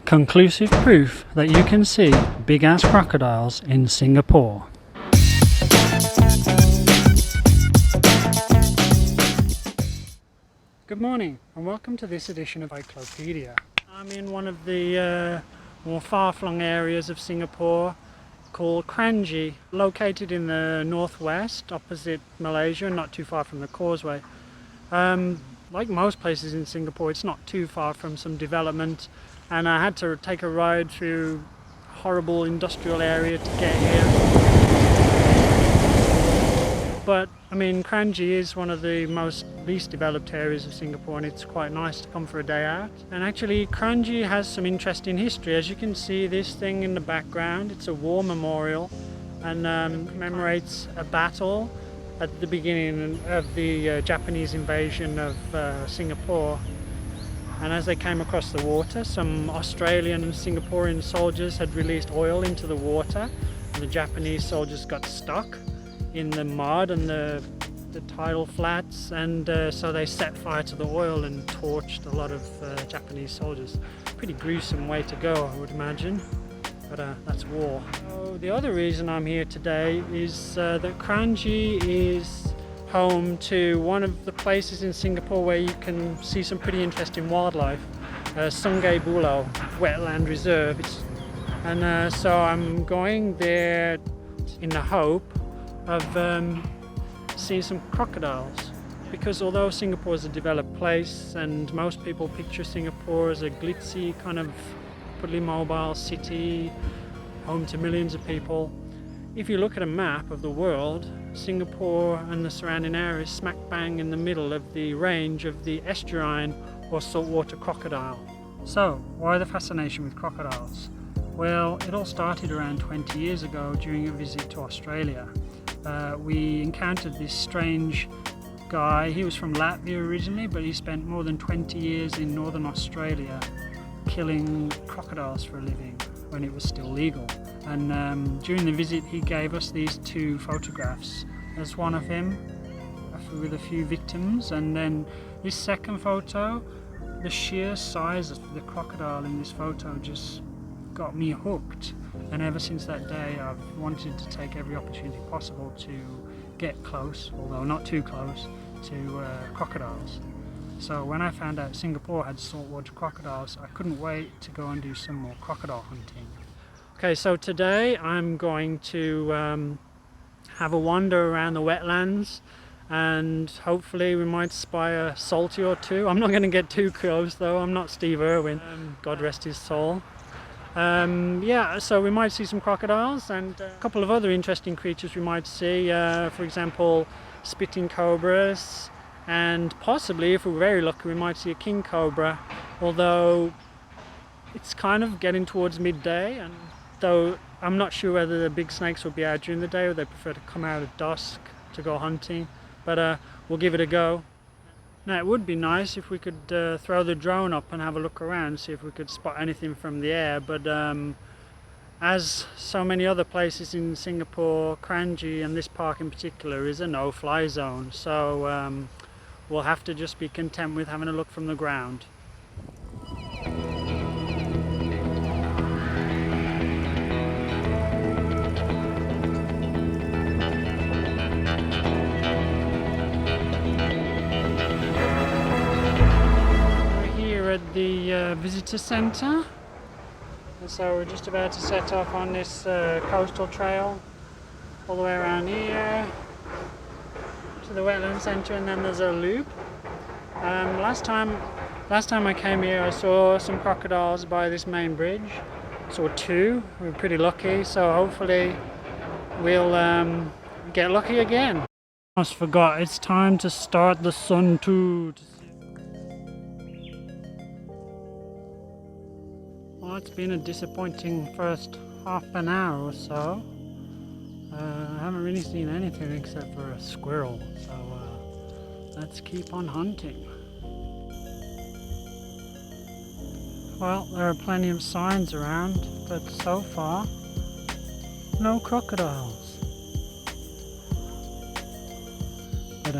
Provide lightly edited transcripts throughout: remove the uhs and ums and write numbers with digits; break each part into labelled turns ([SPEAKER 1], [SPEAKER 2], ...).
[SPEAKER 1] Conclusive proof that you can see big ass crocodiles in Singapore. Good morning and welcome to this edition of Hikelopedia. I'm in one of the more far-flung areas of Singapore called Kranji, located in the northwest opposite Malaysia and not too far from the causeway. Like most places in Singapore, it's not too far from some development, and I had to take a ride through a horrible industrial area to get here. But I mean, Kranji is one of the least developed areas of Singapore, and it's quite nice to come for a day out. And actually, Kranji has some interesting history. As you can see, this thing in the background, it's a war memorial and commemorates a battle at the beginning of the Japanese invasion of Singapore. And as they came across the water, some Australian and Singaporean soldiers had released oil into the water, and the Japanese soldiers got stuck in the mud and the tidal flats, and so they set fire to the oil and torched a lot of Japanese soldiers. Pretty gruesome way to go, I would imagine, but that's war. So the other reason I'm here today is that Kranji is home to one of the places in Singapore where you can see some pretty interesting wildlife, Sungei Buloh Wetland Reserve. And so I'm going there in the hope of seeing some crocodiles, because although Singapore is a developed place and most people picture Singapore as a glitzy kind of fully mobile city home to millions of people, if you look at a map of the world, Singapore and the surrounding areas smack bang in the middle of the range of the estuarine or saltwater crocodile. So why the fascination with crocodiles? Well, it all started around 20 years ago during a visit to Australia. We encountered this strange guy. He was from Latvia originally, but he spent more than 20 years in northern Australia killing crocodiles for a living when it was still legal. And during the visit he gave us these two photographs. There's one of him with a few victims, and then this second photo, the sheer size of the crocodile in this photo just got me hooked, and ever since that day I've wanted to take every opportunity possible to get close, although not too close, to crocodiles. So when I found out Singapore had saltwater crocodiles, I couldn't wait to go and do some more crocodile hunting. Okay, so today I'm going to have a wander around the wetlands, and hopefully we might spy a salty or two. I'm not going to get too close though, I'm not Steve Irwin, God rest his soul. Yeah, so we might see some crocodiles and a couple of other interesting creatures we might see, for example spitting cobras, and possibly, if we're very lucky, we might see a king cobra, although it's kind of getting towards midday, and though I'm not sure whether the big snakes will be out during the day or they prefer to come out at dusk to go hunting, but we'll give it a go. Now, it would be nice if we could throw the drone up and have a look around, see if we could spot anything from the air, but as so many other places in Singapore, Kranji and this park in particular is a no-fly zone, so we'll have to just be content with having a look from the ground. At the visitor centre, and so we're just about to set off on this coastal trail all the way around here to the wetland centre, and then there's a loop. Last time I came here I saw some crocodiles by this main bridge. Saw two. We were pretty lucky, so hopefully we'll get lucky again. Almost forgot, it's time to start the sun too. Well, it's been a disappointing first half an hour or so. I haven't really seen anything except for a squirrel, so let's keep on hunting. Well, there are plenty of signs around, but so far, no crocodiles. But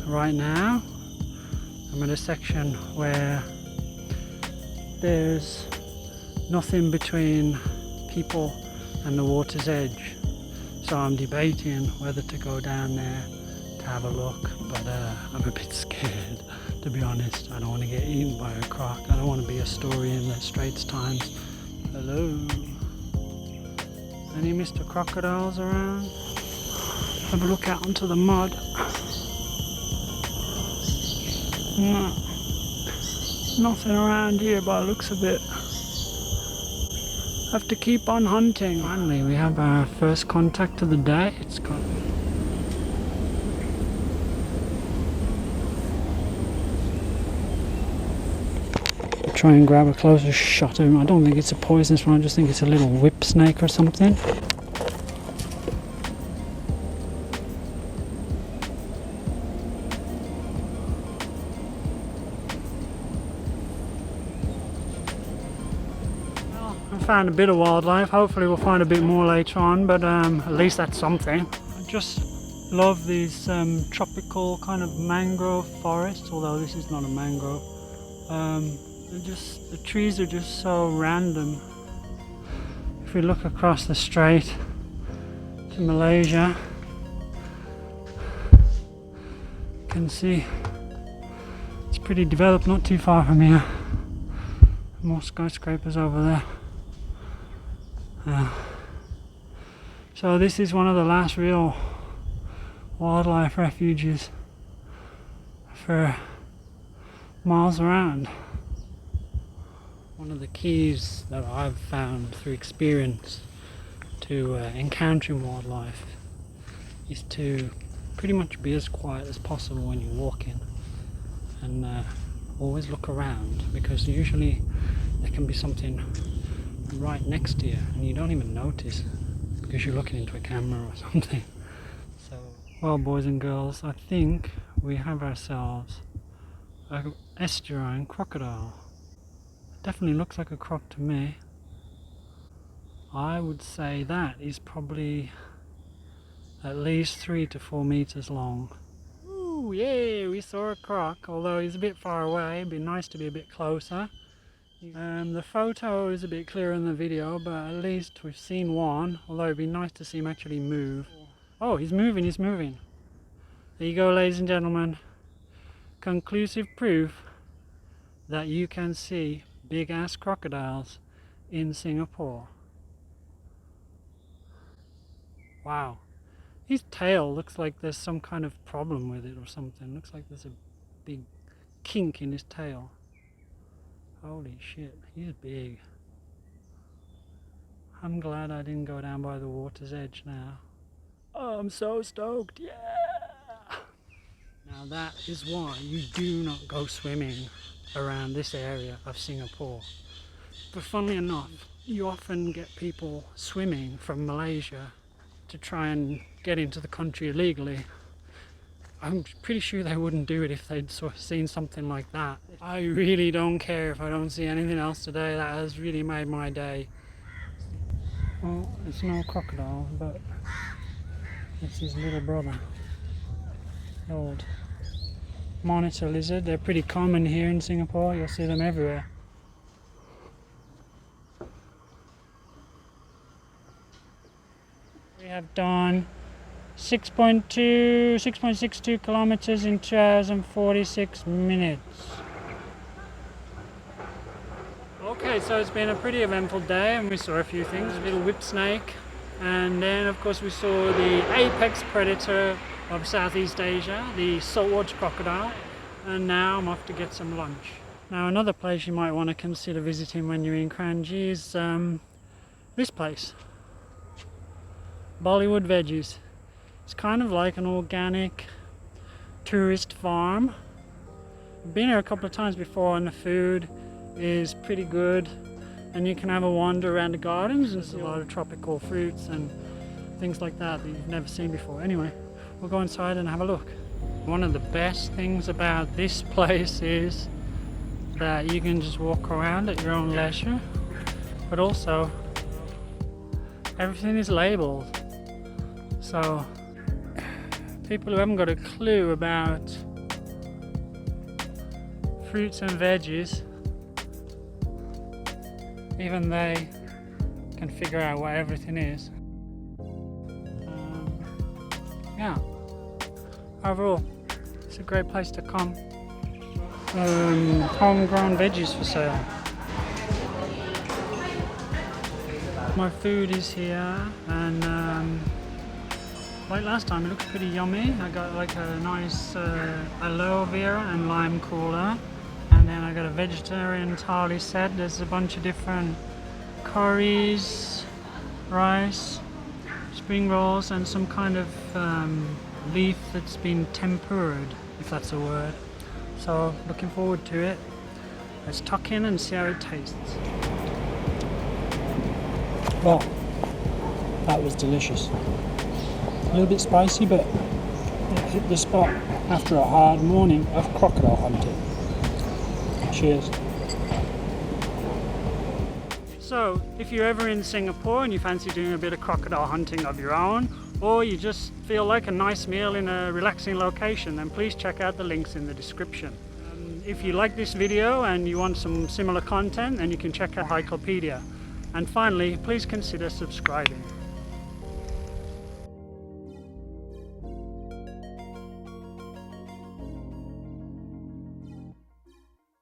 [SPEAKER 1] right now, I'm at a section where there's nothing between people and the water's edge. So I'm debating whether to go down there to have a look, but I'm a bit scared, to be honest. I don't want to get eaten by a croc. I don't want to be a story in the Straits Times. Hello? Any Mr. Crocodiles around? Have a look out onto the mud. No, nothing around here by the looks of it. Have to keep on hunting. Finally, we have our first contact of the day. It's got... I'll try and grab a closer shot of him. I don't think it's a poisonous one, I just think it's a little whip snake or something. Found a bit of wildlife. Hopefully we'll find a bit more later on, but at least that's something. I just love these tropical kind of mangrove forests, although this is not a mangrove. The trees are just so random. If we look across the strait to Malaysia, you can see it's pretty developed, not too far from here. More skyscrapers over there. So this is one of the last real wildlife refuges for miles around. One of the keys that I've found through experience to encountering wildlife is to pretty much be as quiet as possible when you're walking, and always look around, because usually there can be something right next to you and you don't even notice because you're looking into a camera or something. So, well, boys and girls, I think we have ourselves an estuarine crocodile. Definitely looks like a croc to me. I would say that is probably at least 3 to 4 meters long. Ooh, yeah, we saw a croc, although he's a bit far away. It'd be nice to be a bit closer. The photo is a bit clearer in the video, but at least we've seen one, although it'd be nice to see him actually move. Oh, he's moving, he's moving. There you go, ladies and gentlemen. Conclusive proof that you can see big ass crocodiles in Singapore. Wow. His tail looks like there's some kind of problem with it or something. Looks like there's a big kink in his tail. Holy shit, he's big. I'm glad I didn't go down by the water's edge now. Oh, I'm so stoked, yeah! Now that is why you do not go swimming around this area of Singapore. But funnily enough, you often get people swimming from Malaysia to try and get into the country illegally. I'm pretty sure they wouldn't do it if they'd seen something like that. I really don't care if I don't see anything else today. That has really made my day. Well, it's no crocodile, but it's his little brother. The old monitor lizard. They're pretty common here in Singapore. You'll see them everywhere. We have done 6.62 kilometers in 2 hours and 46 minutes. Okay, so it's been a pretty eventful day and we saw a few things. A little whip snake, and then of course we saw the apex predator of Southeast Asia, the saltwater crocodile, and now I'm off to get some lunch. Now another place you might want to consider visiting when you're in Kranji is this place, Bollywood Veggies. It's kind of like an organic tourist farm. I've been here a couple of times before and the food is pretty good, and you can have a wander around the gardens and see a lot of tropical fruits and things like that that you've never seen before. Anyway, we'll go inside and have a look. One of the best things about this place is that you can just walk around at your own leisure, but also everything is labelled. So people who haven't got a clue about fruits and veggies Even they can figure out what everything is. Yeah, overall, it's a great place to come. Homegrown veggies for sale. My food is here, and like last time, it looks pretty yummy. I got like a nice aloe vera and lime cooler, and then I got a vegetarian thali set. There's a bunch of different curries, rice, spring rolls, and some kind of leaf that's been tempered, if that's a word. So looking forward to it. Let's tuck in and see how it tastes. Well, that was delicious. A little bit spicy, but it hit the spot after a hard morning of crocodile hunting. Cheers. So, if you're ever in Singapore and you fancy doing a bit of crocodile hunting of your own, or you just feel like a nice meal in a relaxing location, then please check out the links in the description. If you like this video and you want some similar content, then you can check out Hikelopedia. And finally, please consider subscribing.